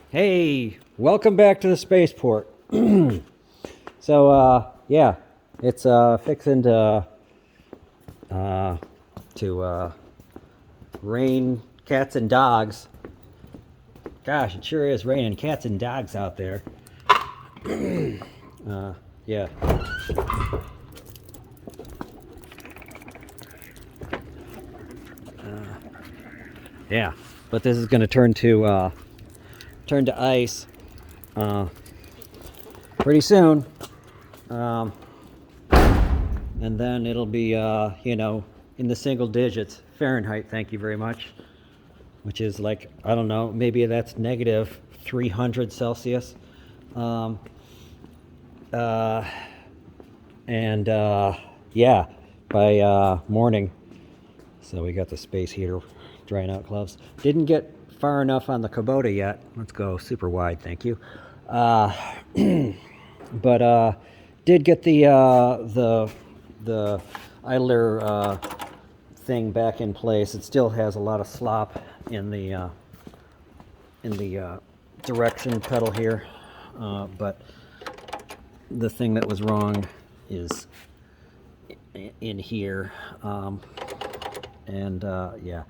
Hey, welcome back to the spaceport. Yeah, it's fixing to rain cats and dogs. Gosh, it sure is raining cats and dogs out there. Yeah. Yeah, but this is going to turn to ice pretty soon. And then it'll be, in the single digits Fahrenheit, thank you very much, which is like, I don't know, maybe that's negative 300 Celsius. Yeah, by morning. So we got the space heater drying out gloves. Didn't get far enough on the Kubota yet. Let's go super wide, thank you. But did get the idler thing back in place. It still has a lot of slop in the direction pedal here, but the thing that was wrong is in here, yeah,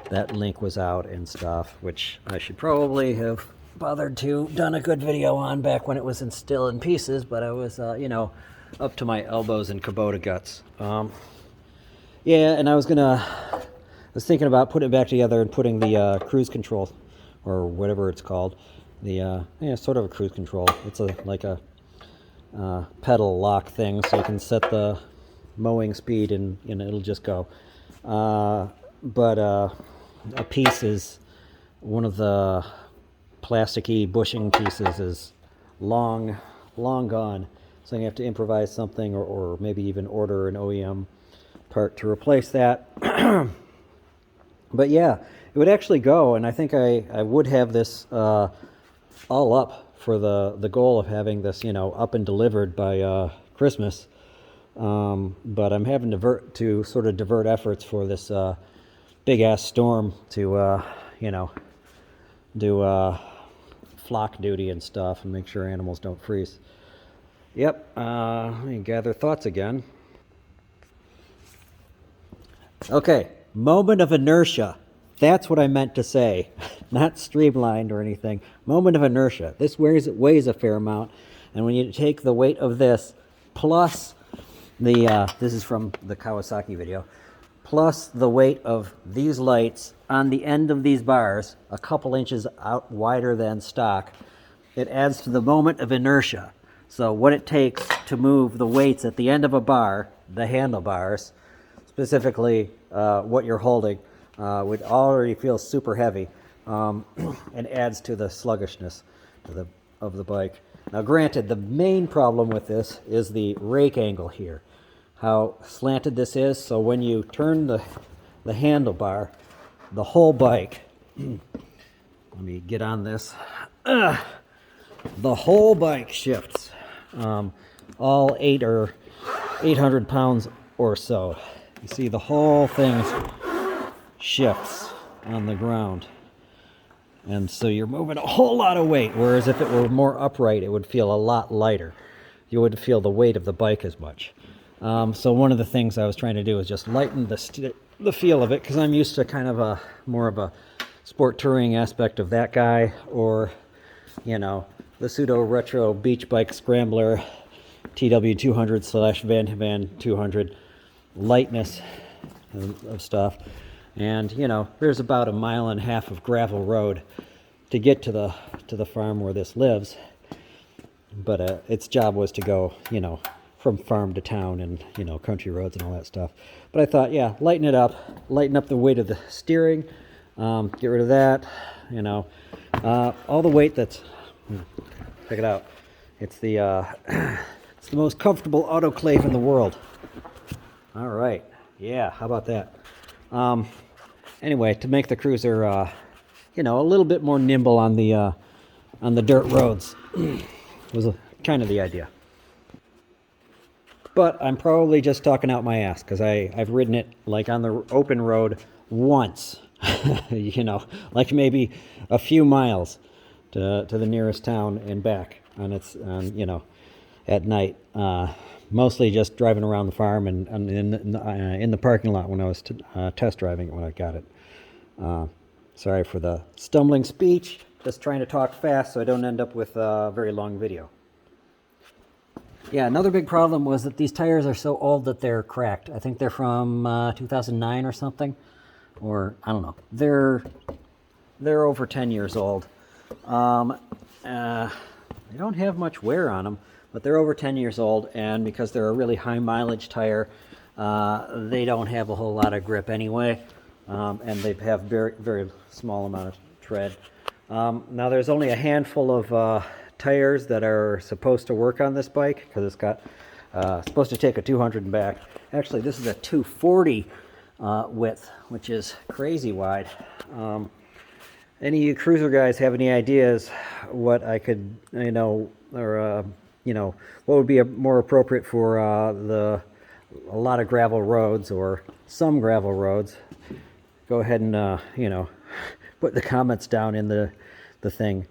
that link was out and stuff, which I should probably have bothered to done a good video on back when it was still in pieces, but I was up to my elbows in Kubota guts. Yeah, and I was thinking about putting it back together and putting the cruise control, or whatever it's called, sort of a cruise control. It's like a pedal lock thing, so you can set the mowing speed and it'll just go. But a piece is, one of the plasticky bushing pieces is long gone, so you have to improvise something, or maybe even order an OEM part to replace that. But yeah, it would actually go, and I think I would have this all up for the goal of having this up and delivered by Christmas. But I'm having to sort of divert efforts for this big ass storm to do flock duty and stuff and make sure animals don't freeze. Yep. Let me gather thoughts again. Okay, moment of inertia. That's what I meant to say. Not streamlined or anything. Moment of inertia. This weighs a fair amount, and when you take the weight of this plus this is from the Kawasaki video, plus the weight of these lights on the end of these bars, a couple inches out wider than stock, it adds to the moment of inertia. So what it takes to move the weights at the end of a bar, the handlebars, specifically what you're holding, would already feel super heavy, and adds to the sluggishness of the bike. Now granted, the main problem with this is the rake angle here, how slanted this is. So when you turn the handlebar, the whole bike, let me get on this, the whole bike shifts, all 800 pounds or so. You see the whole thing shifts on the ground. And so you're moving a whole lot of weight, whereas if it were more upright, it would feel a lot lighter. You wouldn't feel the weight of the bike as much. So one of the things I was trying to do is just lighten the feel of it, because I'm used to kind of more of a sport touring aspect of that guy, or the pseudo retro beach bike scrambler TW200 / Van 200 lightness of stuff. And there's about 1.5 miles of gravel road to get to the farm where this lives, but its job was to go from farm to town and country roads and all that stuff. But I thought, yeah, lighten up the weight of the steering, get rid of that, all the weight that's, check it out, it's the it's the most comfortable autoclave in the world. All right, yeah, how about that? Anyway, to make the cruiser, a little bit more nimble on the dirt roads was kind of the idea. But I'm probably just talking out my ass, because I've ridden it like on the open road once, like maybe a few miles. to the nearest town and back at night. Mostly just driving around the farm and in the parking lot when I was test driving it when I got it. Sorry for the stumbling speech. Just trying to talk fast so I don't end up with a very long video. Yeah, another big problem was that these tires are so old that they're cracked. I think they're from 2009 or something, or I don't know. They're over 10 years old. They don't have much wear on them, but they're over 10 years old, and because they're a really high mileage tire, they don't have a whole lot of grip anyway, and they have very, very small amount of tread. Now there's only a handful of tires that are supposed to work on this bike, because it's got supposed to take a 200 and back. Actually, this is a 240 width, which is crazy wide. Any of you cruiser guys have any ideas what I could, what would be more appropriate for a lot of gravel roads or some gravel roads? Go ahead and put the comments down in the thing.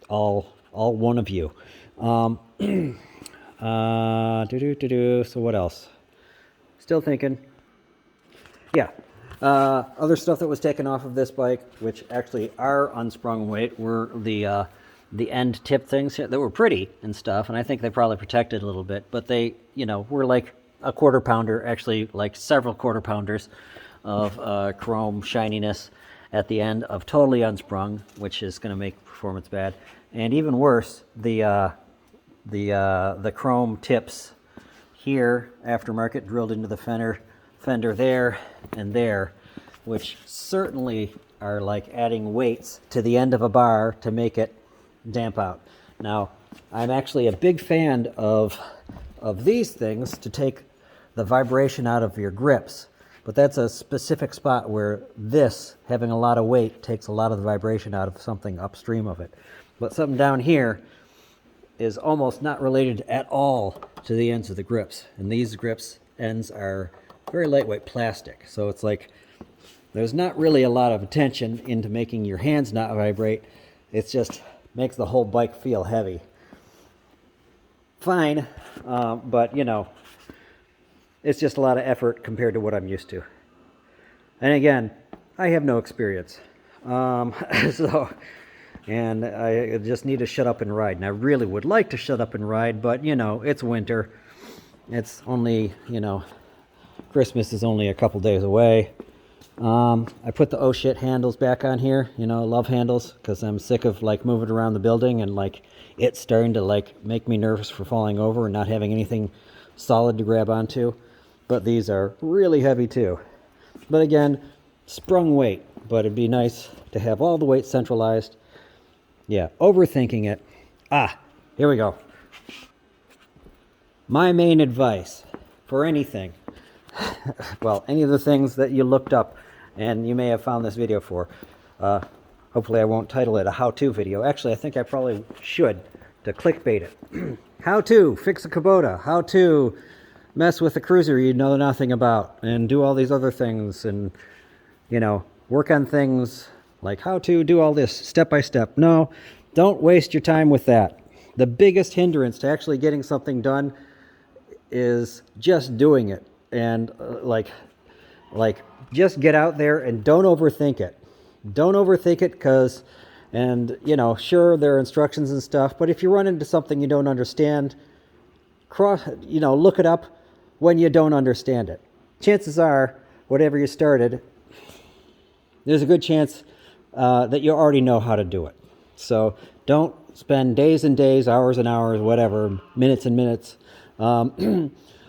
All one of you. So what else? Still thinking. Yeah. Other stuff that was taken off of this bike, which actually are unsprung weight, were the end tip things that were pretty and stuff, and I think they probably protected a little bit, but they, were like a quarter pounder, actually like several quarter pounders of chrome shininess at the end of totally unsprung, which is going to make performance bad. And even worse, the chrome tips here, aftermarket, drilled into the fender there and there, which certainly are like adding weights to the end of a bar to make it damp out. Now, I'm actually a big fan of these things to take the vibration out of your grips, but that's a specific spot where this, having a lot of weight, takes a lot of the vibration out of something upstream of it. But something down here is almost not related at all to the ends of the grips, and these grips ends are very lightweight plastic, so it's like there's not really a lot of attention into making your hands not vibrate. It just makes the whole bike feel heavy. Fine, but it's just a lot of effort compared to what I'm used to. And again, I have no experience, and I just need to shut up and ride. And I really would like to shut up and ride, but it's winter. It's only Christmas is only a couple days away. I put the oh shit handles back on here, love handles, because I'm sick of moving around the building and it's starting to make me nervous for falling over and not having anything solid to grab onto. But these are really heavy too. But again, sprung weight, but it'd be nice to have all the weight centralized. Yeah, overthinking it. Here we go. My main advice for anything, well, any of the things that you looked up and you may have found this video for. Hopefully I won't title it a how-to video. Actually, I think I probably should to clickbait it. How to fix a Kubota. How to mess with a cruiser you know nothing about and do all these other things and, work on things like how to do all this step by step. No, don't waste your time with that. The biggest hindrance to actually getting something done is just doing it. And just get out there and don't overthink it. Don't overthink it because, sure, there are instructions and stuff, but if you run into something you don't understand, look it up when you don't understand it. Chances are, whatever you started, there's a good chance that you already know how to do it. So don't spend days and days, hours and hours, whatever, minutes and minutes,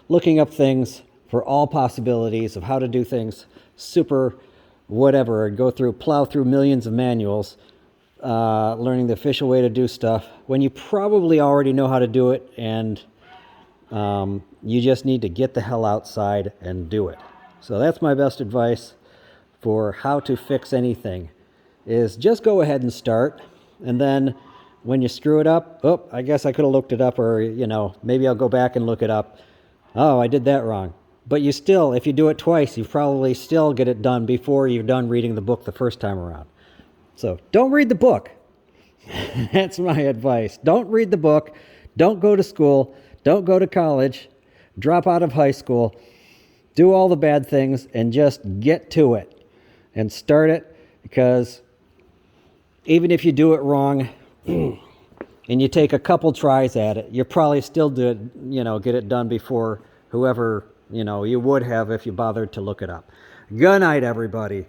looking up things for all possibilities of how to do things super whatever, and plow through millions of manuals, learning the official way to do stuff when you probably already know how to do it, and you just need to get the hell outside and do it. So that's my best advice for how to fix anything, is just go ahead and start, and then when you screw it up, I guess I could have looked it up, or maybe I'll go back and look it up. Oh, I did that wrong. But you still, if you do it twice, you probably still get it done before you're done reading the book the first time around. So don't read the book. That's my advice. Don't read the book. Don't go to school. Don't go to college. Drop out of high school. Do all the bad things and just get to it and start it, because even if you do it wrong and you take a couple tries at it, you're probably still get it done before whoever, you would have if you bothered to look it up. Good night, everybody.